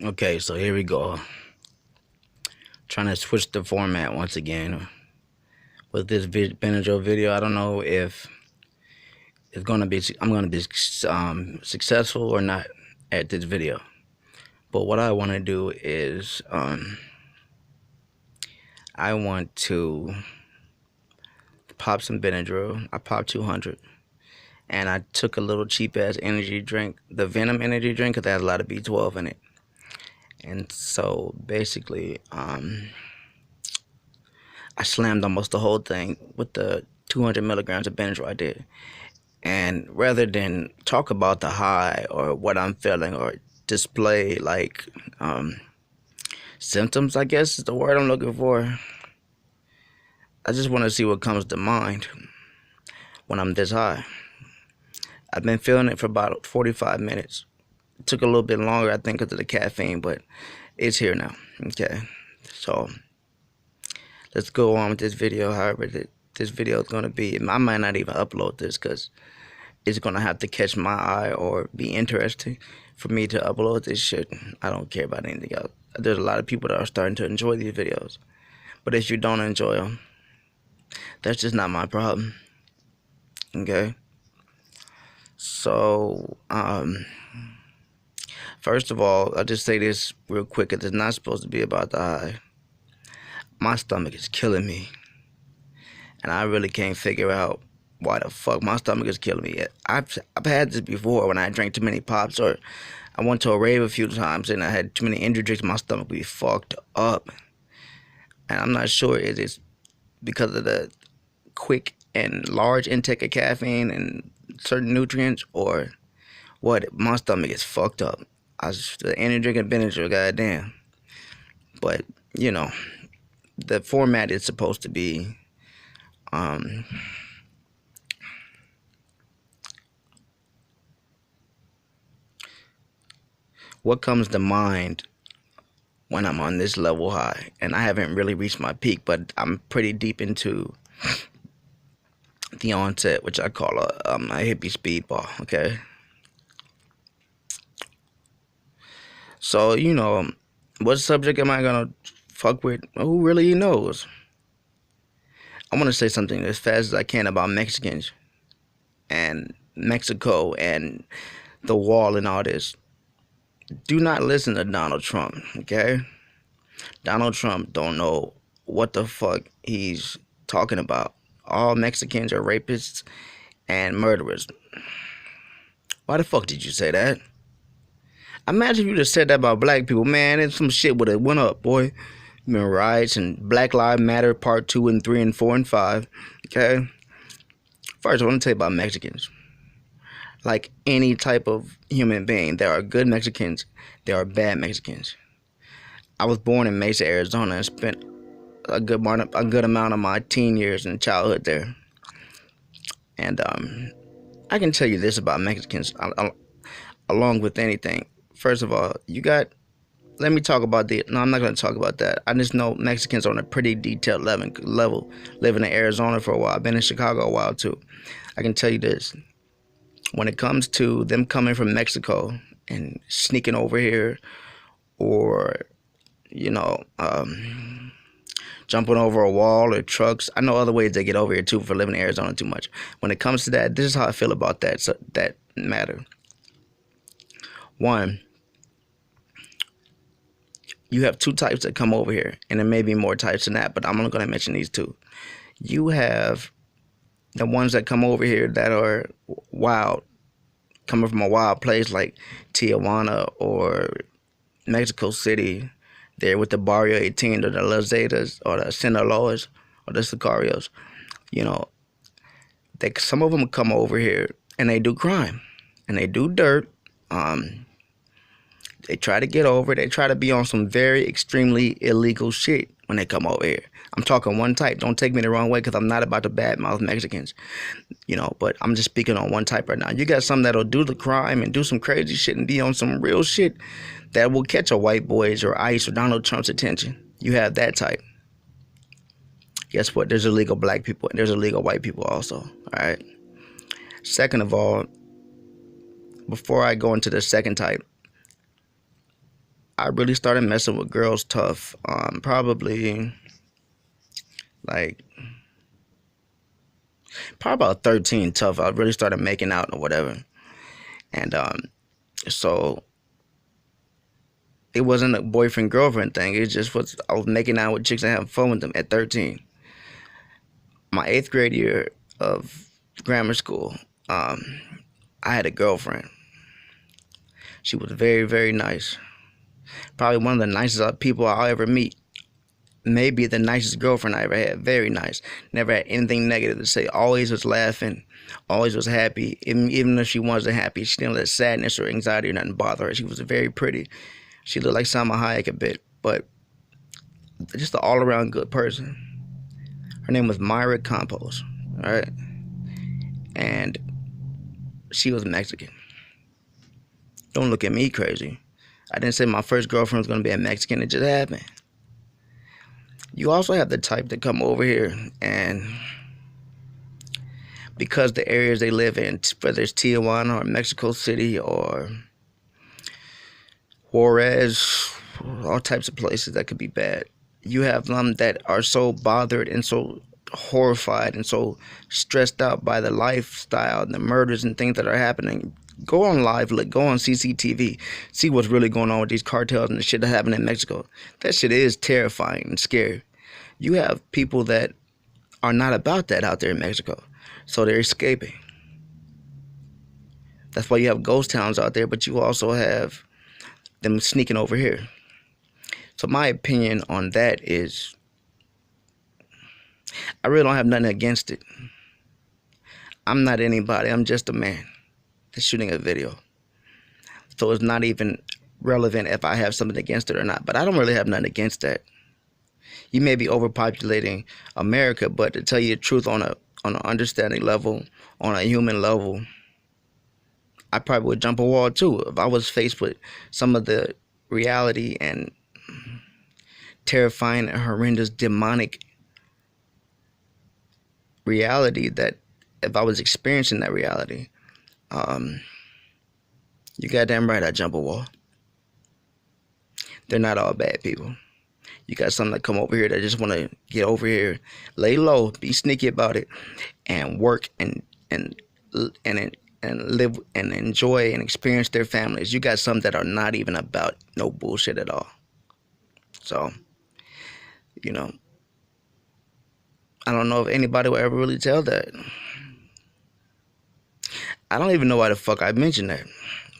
Okay, so here we go. Trying to switch the format once again with this Benadryl video. I don't know if I'm gonna be successful or not at this video. But what I want to do is I want to pop some Benadryl. I popped 200, and I took a little cheap ass energy drink, the Venom energy drink, because it has a lot of B12 in it. And so basically, I slammed almost the whole thing with the 200 milligrams of Benadryl I did. And rather than talk about the high or what I'm feeling or display like symptoms, I guess is the word I'm looking for, I just want to see what comes to mind when I'm this high. I've been feeling it for about 45 minutes. It took a little bit longer, I think, because of the caffeine, but it's here now. Okay, so let's go on with this video. However, this video is going to be, I might not even upload this because it's going to have to catch my eye or be interesting for me to upload this shit. I don't care about anything else. There's a lot of people that are starting to enjoy these videos. But if you don't enjoy them, that's just not my problem. Okay? So, first of all, I'll just say this real quick. It's not supposed to be about the high. My stomach is killing me. And I really can't figure out why the fuck my stomach is killing me. I've had this before when I drank too many pops, or I went to a rave a few times and I had too many energy drinks. My stomach would be fucked up. And I'm not sure if it's because of the quick and large intake of caffeine and certain nutrients or what. My stomach is fucked up. The energy drink and Benadryl, goddamn. But, you know, the format is supposed to be what comes to mind when I'm on this level high. And I haven't really reached my peak, but I'm pretty deep into the onset, which I call a hippie speedball. Okay, so you know, what subject am I gonna fuck with? Who really knows? I want to say something as fast as I can about Mexicans and Mexico and the wall and all this. Do not listen to Donald Trump. Okay, Donald Trump don't know what the fuck he's talking about. All Mexicans are rapists and murderers. Why the fuck did you say that? Imagine if you just said that about black people, man, and some shit would have went up, boy. Human rights and Black Lives Matter Part 2 and 3 and 4 and 5. Okay? First, I want to tell you about Mexicans. Like any type of human being, there are good Mexicans, there are bad Mexicans. I was born in Mesa, Arizona, and spent a good amount of my teen years and childhood there. And I can tell you this about Mexicans, along with anything. First of all, let me talk about no, I'm not going to talk about that. I just know Mexicans on a pretty detailed level. Living in Arizona for a while. I've been in Chicago a while too. I can tell you this. When it comes to them coming from Mexico and sneaking over here, or, you know, jumping over a wall or trucks. I know other ways they get over here too for living in Arizona too much. When it comes to that, this is how I feel about that. So that matter. One, you have two types that come over here, and there may be more types than that, but I'm only going to mention these two. You have the ones that come over here that are wild, coming from a wild place like Tijuana or Mexico City, there with the Barrio 18 or the Las Zetas or the Sinaloas or the Sicarios. You know, some of them come over here and they do crime and they do dirt. They try to get over. They try to be on some very extremely illegal shit when they come over here. I'm talking one type. Don't take me the wrong way, because I'm not about to badmouth Mexicans, you know. But I'm just speaking on one type right now. You got some that'll do the crime and do some crazy shit and be on some real shit that will catch a white boys or ICE or Donald Trump's attention. You have that type. Guess what? There's illegal black people and there's illegal white people also. All right. Second of all, before I go into the second type, I really started messing with girls tough. Probably like probably about 13 tough. I really started making out or whatever, and so it wasn't a boyfriend girlfriend thing. It just was I was making out with chicks and having fun with them at 13. My 8th grade year of grammar school, um, I had a girlfriend. She was very, very nice. Probably one of the nicest people I'll ever meet. Maybe the nicest girlfriend I ever had. Very nice. Never had anything negative to say. Always was laughing. Always was happy. Even if she wasn't happy, she didn't let sadness or anxiety or nothing bother her. She was very pretty. She looked like Salma Hayek a bit, but just an all-around good person. Her name was Myra Campos, all right? And she was Mexican. Don't look at me crazy. I didn't say my first girlfriend was going to be a Mexican. It just happened. You also have the type that come over here and because the areas they live in, whether it's Tijuana or Mexico City or Juarez, all types of places that could be bad. You have them that are so bothered and so horrified and so stressed out by the lifestyle and the murders and things that are happening. Go on live, look, go on CCTV, see what's really going on with these cartels and the shit that happened in Mexico. That shit is terrifying and scary. You have people that are not about that out there in Mexico, so they're escaping. That's why you have ghost towns out there, but you also have them sneaking over here. So my opinion on that is I really don't have nothing against it. I'm not anybody. I'm just a man that's shooting a video. So it's not even relevant if I have something against it or not. But I don't really have nothing against that. You may be overpopulating America, but to tell you the truth on an understanding level, on a human level, I probably would jump a wall too if I was faced with some of the reality and terrifying and horrendous demonic reality that if I was experiencing that reality, you goddamn right I'd jump a wall. They're not all bad people. You got some that come over here that just want to get over here, lay low, be sneaky about it, and work and live and enjoy and experience their families. You got some that are not even about no bullshit at all. So, you know, I don't know if anybody will ever really tell that. I don't even know why the fuck I mentioned that.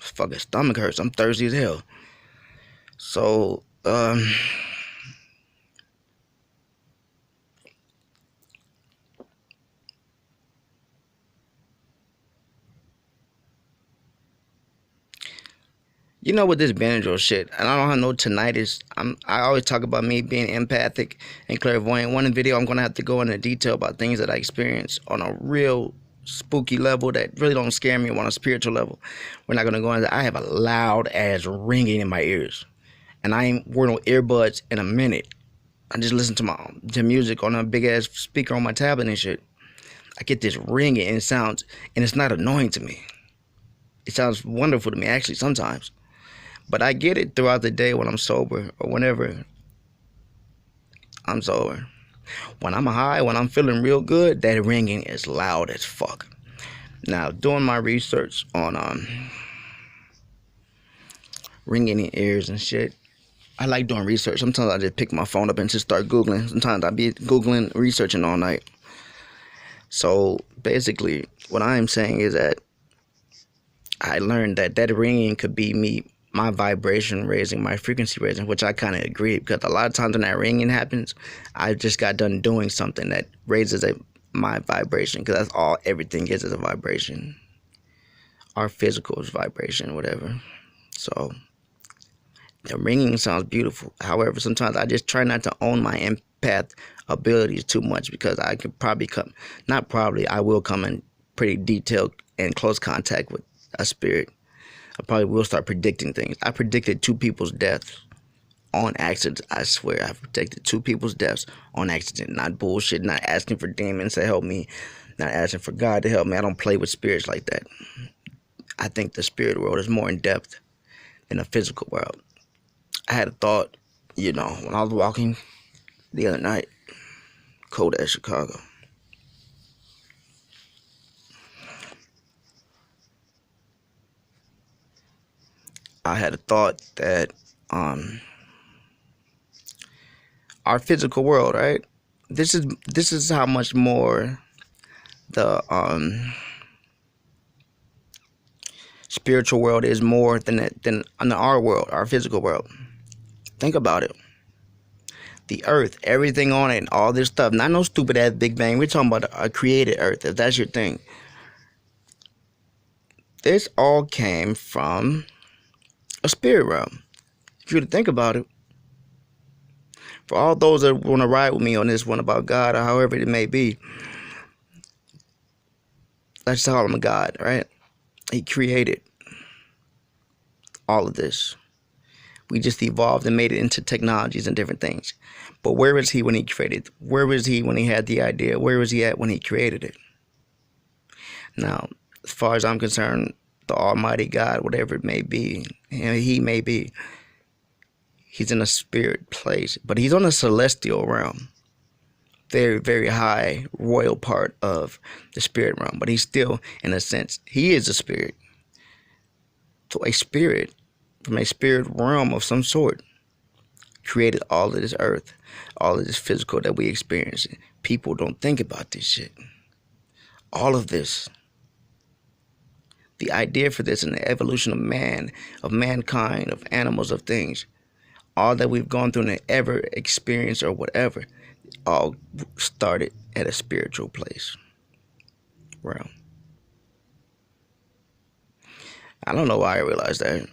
Fucking stomach hurts. I'm thirsty as hell. So, you know, with this Benadryl shit, and I don't have no tinnitus. I always talk about me being empathic and clairvoyant. One video, I'm gonna have to go into detail about things that I experience on a real spooky level that really don't scare me on a spiritual level. We're not gonna go into. I have a loud ass ringing in my ears, and I ain't wearing no earbuds in a minute. I just listen to music on a big ass speaker on my tablet and shit. I get this ringing and it sounds, and it's not annoying to me. It sounds wonderful to me actually sometimes. But I get it throughout the day when I'm sober or whenever I'm sober. When I'm high, when I'm feeling real good, that ringing is loud as fuck. Now, doing my research on ringing in ears and shit, I like doing research. Sometimes I just pick my phone up and just start Googling. Sometimes I be Googling, researching all night. So, basically, what I'm saying is that I learned that ringing could be me, my vibration raising, my frequency raising, which I kind of agree, because a lot of times when that ringing happens, I just got done doing something that raises my vibration, because that's all everything is a vibration. Our physical is vibration, whatever. So the ringing sounds beautiful. However, sometimes I just try not to own my empath abilities too much, because I could probably I will come in pretty detailed and close contact with a spirit. I probably will start predicting things. I predicted 2 people's deaths on accident. I swear, I predicted 2 people's deaths on accident. Not bullshit, not asking for demons to help me, not asking for God to help me. I don't play with spirits like that. I think the spirit world is more in depth than the physical world. I had a thought, when I was walking the other night, cold as Chicago. I had a thought that our physical world, right? This is how much more the spiritual world is more than our world, our physical world. Think about it. The earth, everything on it, all this stuff. Not no stupid ass Big Bang. We're talking about a created earth, if that's your thing. This all came from a spirit realm. If you were to think about it, for all those that want to ride with me on this one about God or however it may be, let's call him a God, right? He created all of this. We just evolved and made it into technologies and different things. But where was he when he created? Where was he when he had the idea? Where was he at when he created it? Now, as far as I'm concerned, the Almighty God, whatever it may be, he may be, he's in a spirit place, but he's on a celestial realm. Very, very high, royal part of the spirit realm. But he's still, in a sense, he is a spirit. So a spirit, from a spirit realm of some sort, created all of this earth, all of this physical that we experience. People don't think about this shit. All of this. The idea for this and the evolution of man, of mankind, of animals, of things, all that we've gone through and ever experienced or whatever, all started at a spiritual place, realm. I don't know why I realized that.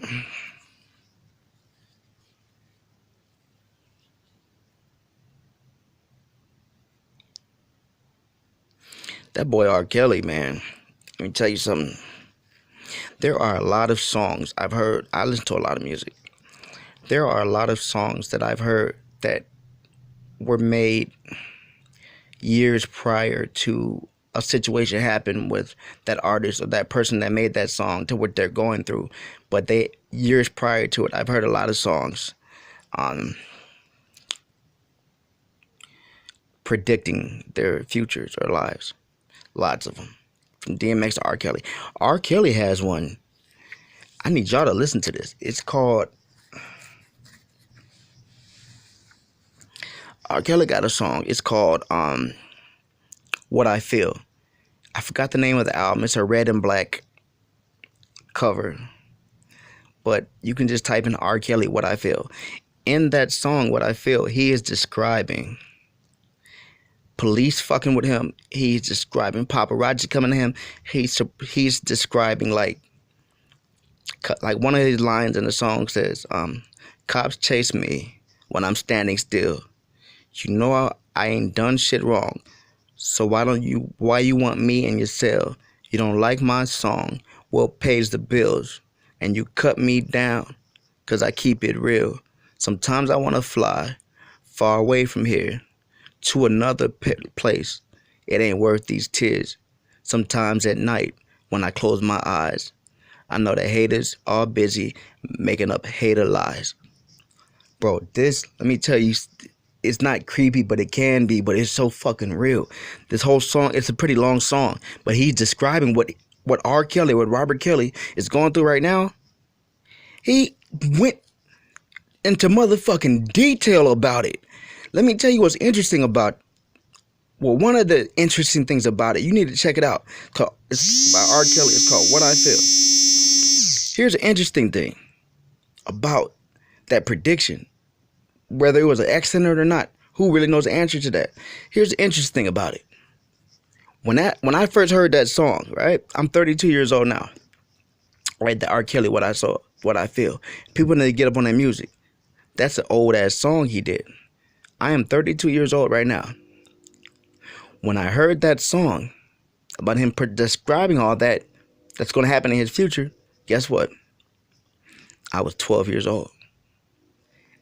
That boy R. Kelly, man, let me tell you something. There are a lot of songs I've heard. I listen to a lot of music. There are a lot of songs that I've heard that were made years prior to a situation happen with that artist or that person that made that song to what they're going through. But years prior to it, I've heard a lot of songs predicting their futures or lives. Lots of them. From DMX to R. Kelly. R. Kelly has one. I need y'all to listen to this. It's called... R. Kelly got a song. It's called What I Feel. I forgot the name of the album. It's a red and black cover. But you can just type in R. Kelly, What I Feel. In that song, What I Feel, he is describing police fucking with him. He's describing paparazzi coming to him. He's describing like one of his lines in the song says, cops chase me when I'm standing still. You know I ain't done shit wrong. So why you want me in your cell? You don't like my song. Well, pays the bills. And you cut me down because I keep it real. Sometimes I want to fly far away from here to another place. It ain't worth these tears. Sometimes at night when I close my eyes, I know the haters are busy making up hater lies. Bro, this, let me tell you, it's not creepy, but it can be, but it's so fucking real. This whole song, it's a pretty long song, but he's describing what R. Kelly, what Robert Kelly is going through right now. He went into motherfucking detail about it. Let me tell you what's interesting about, well, one of the interesting things about it, you need to check it out. It's by R. Kelly. It's called What I Feel. Here's an interesting thing about that prediction. Whether it was an accident or not, who really knows the answer to that? Here's the interesting thing about it. When I first heard that song, right? I'm 32 years old now. Right, the R. Kelly, What I Feel. People need to get up on that music. That's an old ass song he did. I am 32 years old right now. When I heard that song about him describing all that's going to happen in his future, guess what? I was 12 years old.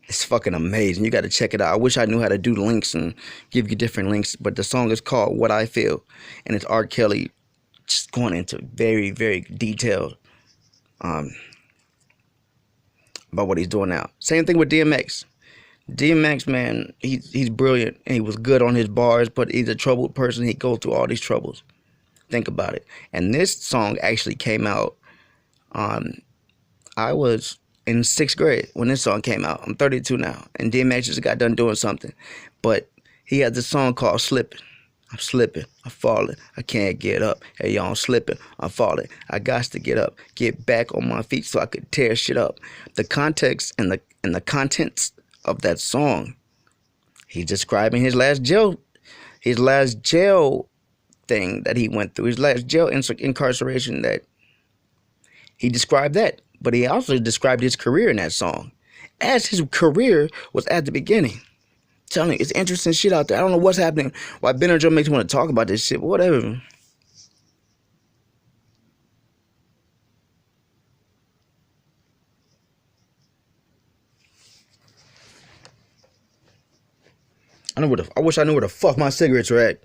It's fucking amazing. You got to check it out. I wish I knew how to do links and give you different links, but the song is called What I Feel, and it's R. Kelly just going into very, very detailed about what he's doing now. Same thing with DMX. DMX, man, he's brilliant and he was good on his bars, but he's a troubled person. He goes through all these troubles. Think about it. And this song actually came out on, I was in 6th grade when this song came out. I'm 32 now, and DMX just got done doing something. But he had this song called Slipping. I'm slipping, I'm falling, I can't get up. Hey, y'all, I'm slipping, I'm falling. I got to get up, get back on my feet so I could tear shit up. The context and the contents of that song, he's describing his last jail thing that he went through, his last jail incarceration. That he described that, but he also described his career in that song, as his career was at the beginning. Telling you, it's interesting shit out there. I don't know what's happening, why Benadryl makes me want to talk about this shit, but whatever. I wish I knew where the fuck my cigarettes were at.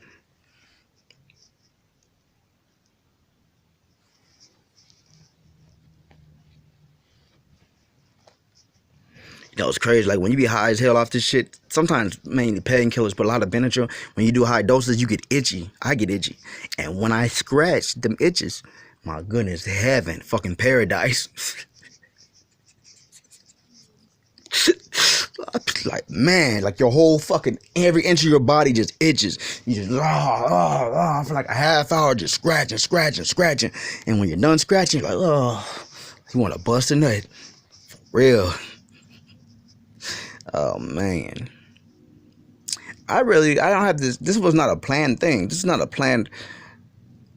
You know, it's crazy. Like, when you be high as hell off this shit, sometimes mainly painkillers, but a lot of Benadryl, when you do high doses, you get itchy. I get itchy. And when I scratch them itches, my goodness, heaven, fucking paradise. Like, man, like your whole fucking, every inch of your body just itches. You just, for like a half hour, just scratching. And when you're done scratching, you're like, you want to bust a nut. For real. Oh, man. I don't have this was not a planned thing. This is not a planned,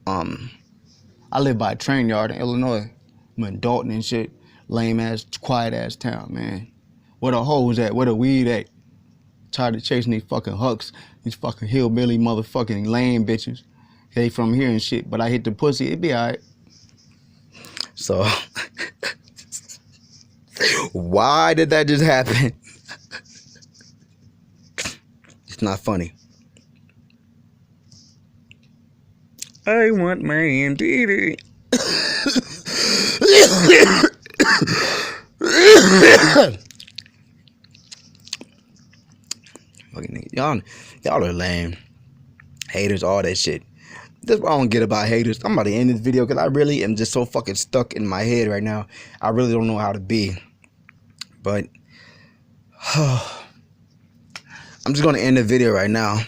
I live by a train yard in Illinois. I'm in Dalton and shit. Lame ass, quiet ass town, man. Where the hoes at? Where the weed at? Tired of chasing these fucking hucks, these fucking hillbilly motherfucking lame bitches. They from here and shit, but I hit the pussy, it be alright. So, why did that just happen? It's not funny. I want my MTV. Fucking y'all are lame. Haters, all that shit. That's what I don't get about haters. I'm about to end this video because I really am just so fucking stuck in my head right now. I really don't know how to be. But I'm just gonna end the video right now.